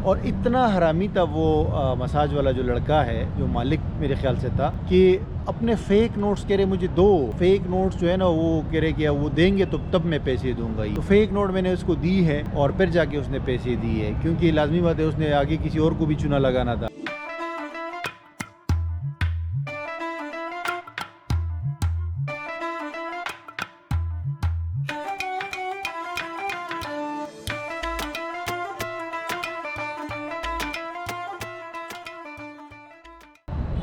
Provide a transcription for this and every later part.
और इतना हरामी था वो मसाज वाला जो लड़का है, जो मालिक मेरे ख्याल से था, कि अपने फेक नोट्स कह रहे मुझे दो फेक नोट्स जो है ना, वो कह रहे कि वो देंगे तो तब मैं पैसे दूंगा। तो फेक नोट मैंने उसको दी है और फिर जाके उसने पैसे दिए है, क्योंकि लाजमी बात है उसने आगे किसी और को भी चुना लगाना था।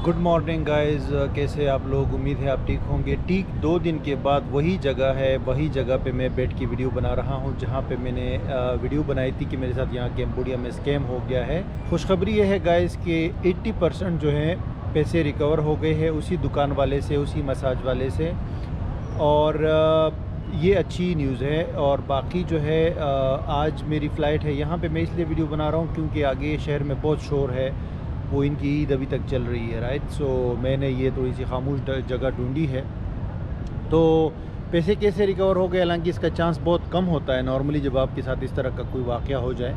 गुड मॉर्निंग गाइस, कैसे आप लोग? उम्मीद है आप ठीक होंगे। ठीक 2 दिन के बाद वही जगह है, वही जगह पे मैं बैठ के वीडियो बना रहा हूँ जहाँ पे मैंने वीडियो बनाई थी कि मेरे साथ यहाँ कैम्बोडिया में स्कैम हो गया है। खुशखबरी ये है गाइस कि 80% जो है पैसे रिकवर हो गए हैं उसी दुकान वाले से, उसी मसाज वाले से, और ये अच्छी न्यूज़ है। और बाकी जो है आज मेरी फ़्लाइट है। यहाँ पे मैं इसलिए वीडियो बना रहा हूँ क्योंकि आगे शहर में बहुत शोर है, वो इनकी ईद अभी तक चल रही है, राइट। सो मैंने ये थोड़ी सी खामोश जगह ढूंढी है। तो पैसे कैसे रिकवर हो गए, हालांकि इसका चांस बहुत कम होता है नॉर्मली जब आपके साथ इस तरह का कोई वाक़या हो जाए,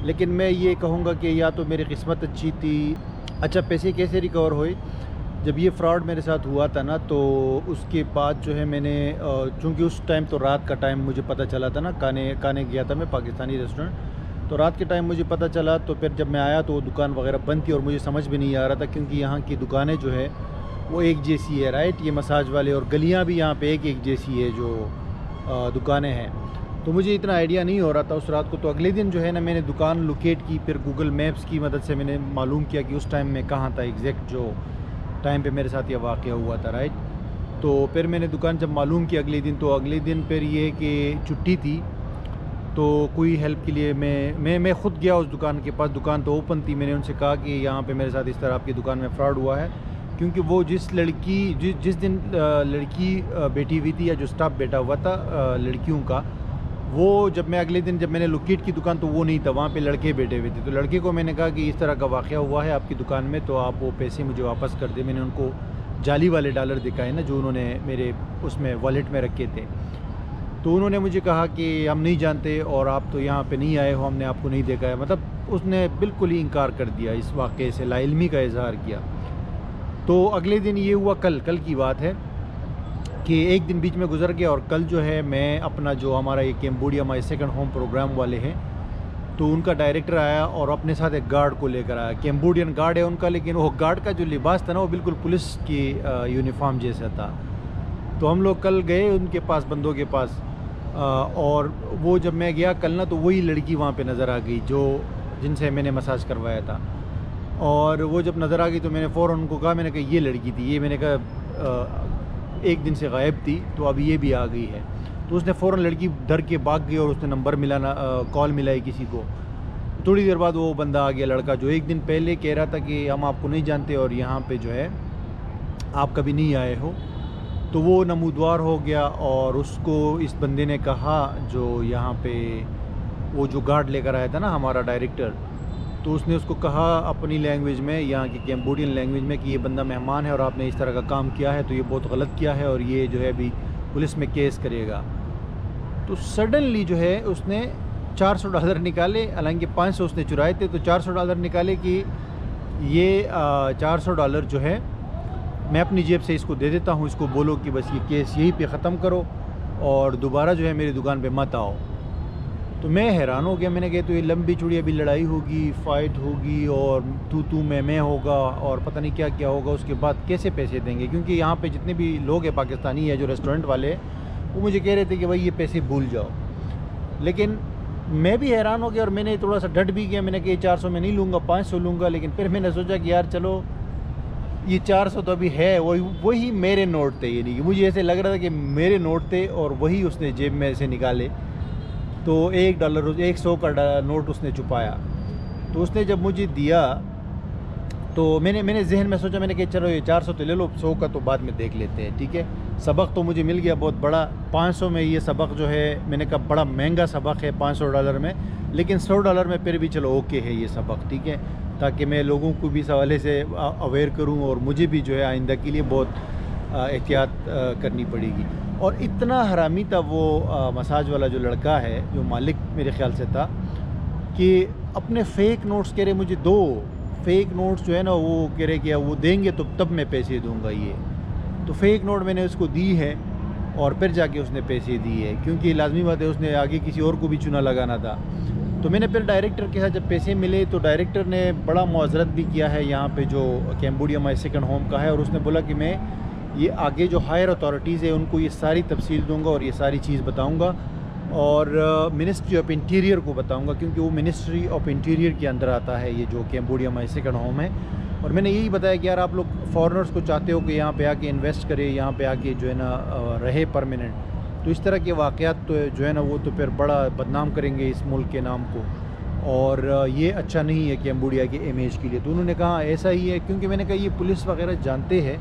लेकिन मैं ये कहूँगा कि या तो मेरी किस्मत अच्छी थी। अच्छा, पैसे कैसे रिकवर हुए? जब ये फ्रॉड मेरे साथ हुआ था ना, तो उसके बाद जो है मैंने, चूँकि उस टाइम तो रात का टाइम मुझे पता चला था ना, खाने गया था मैं पाकिस्तानी रेस्टोरेंट, तो रात के टाइम मुझे पता चला। तो फिर जब मैं आया तो वो दुकान वगैरह बंद थी और मुझे समझ भी नहीं आ रहा था, क्योंकि यहाँ की दुकानें जो है वो एक जैसी है, राइट, ये मसाज वाले, और गलियाँ भी यहाँ पे एक जैसी है जो दुकानें हैं। तो मुझे इतना आइडिया नहीं हो रहा था उस रात को। तो अगले दिन जो है ना मैंने दुकान लोकेट की, फिर गूगल मैप्स की मदद से मैंने मालूम किया कि उस टाइम में कहाँ था, एग्जैक्ट जो टाइम पे मेरे साथ ये वाक़या हुआ था, राइट। तो फिर मैंने दुकान जब मालूम की अगले दिन, तो अगले दिन फिर ये कि छुट्टी थी, तो कोई हेल्प के लिए मैं खुद गया उस दुकान के पास। दुकान तो ओपन थी। मैंने उनसे कहा कि यहाँ पे मेरे साथ इस तरह आपकी दुकान में फ़्रॉड हुआ है, क्योंकि वो जिस दिन लड़की बैठी हुई थी, या जो स्टाफ बैठा हुआ था लड़कियों का, वो जब मैं अगले दिन जब मैंने लोकेट की दुकान, तो वो नहीं था, वहाँ पे लड़के बैठे हुए थे। तो लड़के को मैंने कहा कि इस तरह का वाक़या हुआ है आपकी दुकान में, तो आप वो पैसे मुझे वापस कर दें। मैंने उनको जाली वाले डॉलर दिखाए ना, जो उन्होंने मेरे उसमें वॉलेट में रखे थे। तो उन्होंने मुझे कहा कि हम नहीं जानते और आप तो यहाँ पे नहीं आए हो, हमने आपको नहीं देखा है। मतलब उसने बिल्कुल ही इनकार कर दिया इस वाक़े से, लाइल्मी का इजहार किया। तो अगले दिन ये हुआ, कल की बात है, कि एक दिन बीच में गुजर गया, और कल जो है मैं अपना जो हमारा ये Cambodia my second home program वाले हैं, तो उनका डायरेक्टर आया और अपने साथ एक गार्ड को लेकर आया। कैम्बोडियन गार्ड है उनका, लेकिन वो गार्ड का जो लिबास था ना, वो बिल्कुल पुलिस की यूनिफॉर्म जैसा था। तो हम लोग कल गए उनके पास, बंदों के पास, और वो जब मैं गया कल ना, तो वही लड़की वहाँ पे नज़र आ गई जो जिनसे मैंने मसाज करवाया था। और वो जब नज़र आ गई तो मैंने फ़ौरन उनको कहा, मैंने कहा ये लड़की थी, ये मैंने कहा एक दिन से गायब थी, तो अभी ये भी आ गई है। तो उसने फ़ौरन, लड़की डर के भाग गई और उसने नंबर मिलाना, कॉल मिलाई किसी को। थोड़ी देर बाद वो बंदा आ गया, लड़का जो एक दिन पहले कह रहा था कि हम आपको नहीं जानते और यहाँ पे जो है आप कभी नहीं आए हो। तो वो नमूदवार हो गया, और उसको इस बंदे ने कहा, जो यहाँ पे वो जो गार्ड लेकर आया था ना हमारा डायरेक्टर, तो उसने उसको कहा अपनी लैंग्वेज में, यहाँ की कैम्बोडियन लैंग्वेज में, कि ये बंदा मेहमान है और आपने इस तरह का काम किया है, तो ये बहुत गलत किया है और ये जो है अभी पुलिस में केस करेगा। तो सडनली जो है उसने $400 निकाले, हालांकि 500 उसने चुराए थे, तो $400 निकाले कि ये $400 जो है मैं अपनी जेब से इसको दे देता हूँ, इसको बोलो कि बस ये केस यहीं पे ख़त्म करो और दोबारा जो है मेरी दुकान पे मत आओ। तो मैं हैरान हो गया, मैंने कहा तो ये लंबी चौड़ी अभी लड़ाई होगी, फ़ाइट होगी, और तू मैं होगा, और पता नहीं क्या क्या होगा, उसके बाद कैसे पैसे देंगे? क्योंकि यहाँ पे जितने भी लोग हैं पाकिस्तानी है जो रेस्टोरेंट वाले, वो मुझे कह रहे थे कि भाई ये पैसे भूल जाओ। लेकिन मैं भी हैरान हो गया और मैंने थोड़ा सा डट भी गया। मैंने कहा 400 में नहीं लूँगा, 500 लूँगा। लेकिन फिर मैंने सोचा कि यार चलो, ये 400 तो अभी है, वही मेरे नोट थे, ये नहीं कि मुझे ऐसे लग रहा था कि मेरे नोट थे और वही उसने जेब में से निकाले। तो $1 का नोट उसने छुपाया। तो उसने जब मुझे दिया, तो मैंने जहन में सोचा, मैंने कहा चलो ये 400 तो ले लो, 100 का तो बाद में देख लेते हैं, ठीक है। सबक तो मुझे मिल गया बहुत बड़ा। 500 में ये सबक जो है, मैंने कहा बड़ा महंगा सबक है $500 में, लेकिन $100 में फिर भी चलो ओके है ये सबक, ठीक है, ताकि मैं लोगों को भी इस हवाले से अवेयर करूं, और मुझे भी जो है आइंदा के लिए बहुत एहतियात करनी पड़ेगी। और इतना हरामी था वो मसाज वाला जो लड़का है, जो मालिक मेरे ख्याल से था, कि अपने फ़ेक नोट्स कह रहे मुझे दो, फ़ेक नोट्स जो है ना वो कह रहे कि वो देंगे तो तब मैं पैसे दूंगा। ये तो फ़ेक नोट मैंने उसको दी है और फिर जाके उसने पैसे दिए, क्योंकि लाजमी बात है उसने आगे किसी और को भी चुना लगाना था। तो मैंने फिर डायरेक्टर के साथ जब पैसे मिले तो डायरेक्टर ने बड़ा मुआज़रत भी किया है यहाँ पे जो कैम्बोडिया माई सेकंड होम का है, और उसने बोला कि मैं ये आगे जो हायर अथॉरिटीज़ है उनको ये सारी तफसील दूंगा और ये सारी चीज़ बताऊंगा, और मिनिस्ट्री ऑफ इंटीरियर को बताऊंगा, क्योंकि वो मिनिस्ट्री ऑफ इंटीरियर के अंदर आता है ये जो कैम्बोडिया माई सेकंड होम है। और मैंने यही बताया कि यार आप लोग फॉरेनर्स को चाहते हो कि यहाँ पे आके इन्वेस्ट करें, यहाँ पे आके जो है ना रहे परमानेंट, तो इस तरह के वाक़यात तो जो है ना वो तो फिर बड़ा बदनाम करेंगे इस मुल्क के नाम को, और ये अच्छा नहीं है कैम्बोडिया के इमेज के लिए। तो उन्होंने कहा ऐसा ही है, क्योंकि मैंने कहा ये पुलिस वगैरह जानते हैं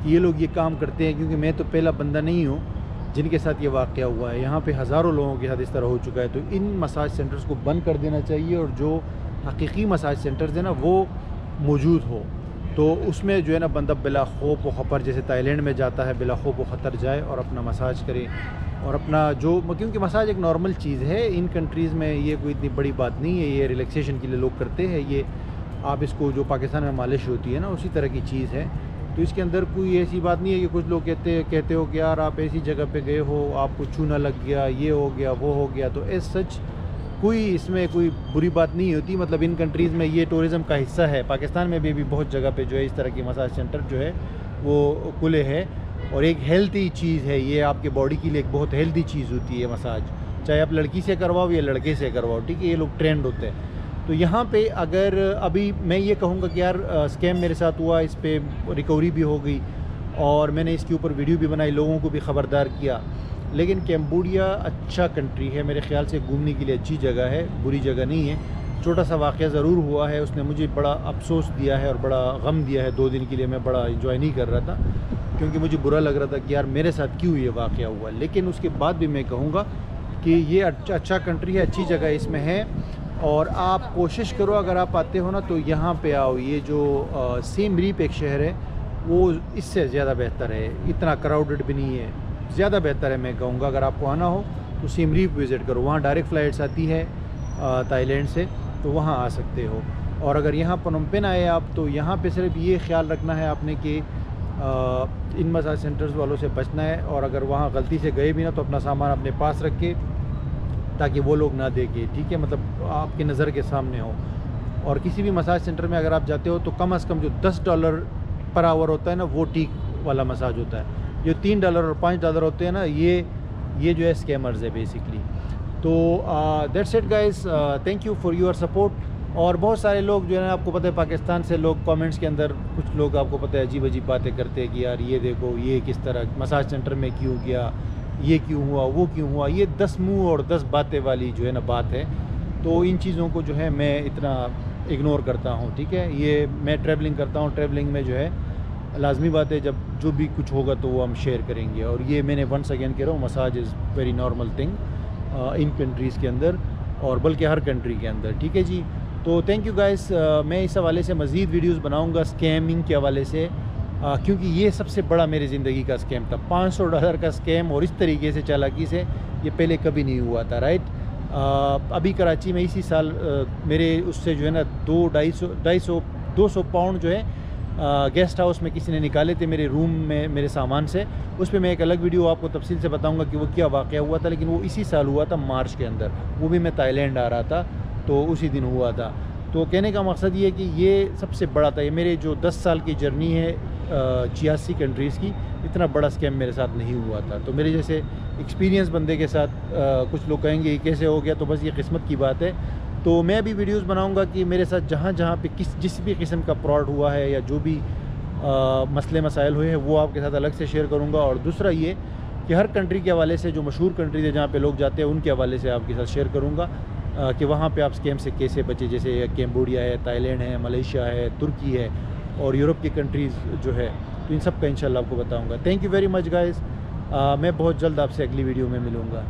कि ये लोग ये काम करते हैं, क्योंकि मैं तो पहला बंदा नहीं हूँ जिनके साथ ये वाक़या हुआ है। यहाँ पे हज़ारों लोगों के साथ इस तरह हो चुका है। तो इन मसाज सेंटर्स को बंद कर देना चाहिए, और जो हकीकी मसाज सेंटर्स हैं ना वो मौजूद हो, तो उसमें जो है ना बंदा बिला खौफ व खतर, जैसे ताइलैंड में जाता है बिला खौफ व खतर जाए और अपना मसाज करे, और अपना जो, क्योंकि मसाज एक नॉर्मल चीज़ है इन कंट्रीज़ में, ये कोई इतनी बड़ी बात नहीं है, ये रिलैक्सेशन के लिए लोग करते हैं। ये आप इसको जो पाकिस्तान में मालिश होती है ना उसी तरह की चीज़ है। तो इसके अंदर कोई ऐसी बात नहीं है कि कुछ लोग कहते हो कि यार आप ऐसी जगह पे गए हो, आपको चूना लग गया, ये हो गया, वो हो गया। तो एज सच कोई इसमें कोई बुरी बात नहीं होती। मतलब इन कंट्रीज़ में ये टूरिज़म का हिस्सा है। पाकिस्तान में भी बहुत जगह पे जो है इस तरह की मसाज सेंटर जो है वो खुले है, और एक हेल्थी चीज़ है ये, आपके बॉडी के लिए एक बहुत हेल्थी चीज़ होती है मसाज, चाहे आप लड़की से करवाओ या लड़के से करवाओ, ठीक है, ये लोग ट्रेंड होते हैं। तो यहाँ पे अगर अभी मैं ये कहूँगा कि यार स्कैम मेरे साथ हुआ, इस पर रिकवरी भी हो गई और मैंने इसके ऊपर वीडियो भी बनाई, लोगों को भी ख़बरदार किया, लेकिन कैम्बोडिया अच्छा कंट्री है मेरे ख़्याल से, घूमने के लिए अच्छी जगह है, बुरी जगह नहीं है। छोटा सा वाक़या ज़रूर हुआ है, उसने मुझे बड़ा अफसोस दिया है और बड़ा गम दिया है। 2 दिन के लिए मैं बड़ा इंजॉय नहीं कर रहा था, क्योंकि मुझे बुरा लग रहा था कि यार मेरे साथ क्यों ये वाक़या हुआ। लेकिन उसके बाद भी मैं कहूँगा कि ये अच्छा कंट्री है, अच्छी जगह इसमें है, और आप कोशिश करो अगर आप आते हो ना तो यहाँ पे आओ। ये जो सीम रीप एक शहर है वो इससे ज़्यादा बेहतर है, इतना क्राउडेड भी नहीं है, ज़्यादा बेहतर है मैं कहूँगा। अगर आपको आना हो तो सीम रीप विज़िट करो, वहाँ डायरेक्ट फ़्लाइट्स आती है थाईलैंड से, तो वहाँ आ सकते हो। और अगर यहाँ पनोम पेन आए आप, तो यहाँ पे सिर्फ ये ख्याल रखना है आपने कि इन मसाज सेंटर्स वालों से बचना है, और अगर वहाँ गलती से गए भी ना तो अपना सामान अपने पास रख के, ताकि वो लोग ना देखें, ठीक है, मतलब आपकी नज़र के सामने हो। और किसी भी मसाज सेंटर में अगर आप जाते हो तो कम से कम जो $10 पर आवर होता है ना वो टीक वाला मसाज होता है। जो $3 और $5 होते हैं ना ये जो है स्कैमर्स है बेसिकली। तो that's it guys, thank you for your support. और बहुत सारे लोग जो है ना, आपको पता है पाकिस्तान से लोग कमेंट्स के अंदर, कुछ लोग आपको पता है अजीब अजीब बातें करते हैं कि यार ये देखो ये किस तरह मसाज सेंटर में क्यों गया, ये क्यों हुआ, वो क्यों हुआ। ये 10 मुँह और 10 बातें वाली जो है ना बात है। तो इन चीज़ों को जो है मैं इतना इग्नोर करता हूँ, ठीक है। ये मैं ट्रैवलिंग करता हूँ, ट्रैवलिंग में जो है लाजमी बात है जब जो भी कुछ होगा तो वो हम शेयर करेंगे। और ये मैंने वंस अगेन कह रहा हूँ, massage is very normal thing in countries के अंदर, और बल्कि हर कंट्री के अंदर, ठीक है जी। तो थैंक यू गाइस। मैं इस हवाले से मज़ीद वीडियोस बनाऊंगा स्कैमिंग के हवाले से, क्योंकि ये सबसे बड़ा मेरी ज़िंदगी का स्कैम था। $500 का स्कैम, और इस तरीके से चालाकी से ये पहले कभी नहीं हुआ था, राइट। अभी कराची में इसी साल मेरे उससे जो है ना 200 पाउंड जो है गेस्ट हाउस में किसी ने निकाले थे मेरे रूम में मेरे सामान से। उस पर मैं एक अलग वीडियो आपको तफसील से बताऊंगा कि वो क्या वाक़या हुआ था, लेकिन वो इसी साल हुआ था मार्च के अंदर। वो भी मैं थाईलैंड आ रहा था तो उसी दिन हुआ था। तो कहने का मकसद ये है कि ये सबसे बड़ा था। ये मेरे जो 10 साल की जर्नी है 86 कंट्रीज़ की, इतना बड़ा स्कैम मेरे साथ नहीं हुआ था। तो मेरे जैसे एक्सपीरियंस बंदे के साथ कुछ लोग कहेंगे कैसे हो गया, तो बस ये किस्मत की बात है। तो मैं भी वीडियोस बनाऊंगा कि मेरे साथ जहाँ पे जिस भी किस्म का फ्रॉड हुआ है या जो भी मसले मसाइल हुए हैं वो आपके साथ अलग से शेयर करूंगा। और दूसरा ये कि हर कंट्री के हवाले से, जो मशहूर कंट्रीज है जहाँ पे लोग जाते हैं, उनके हवाले से आपके साथ शेयर करूँगा कि वहाँ पे आप स्कैम से कैसे बचे। जैसे कैम्बोडिया है, थाईलैंड है, मलेशिया है, तुर्की है और यूरोप की कंट्रीज़ जो है, तो इन सब का इंशाल्लाह आपको बताऊँगा। Thank you very much guys. मैं बहुत जल्द आपसे अगली वीडियो में मिलूँगा।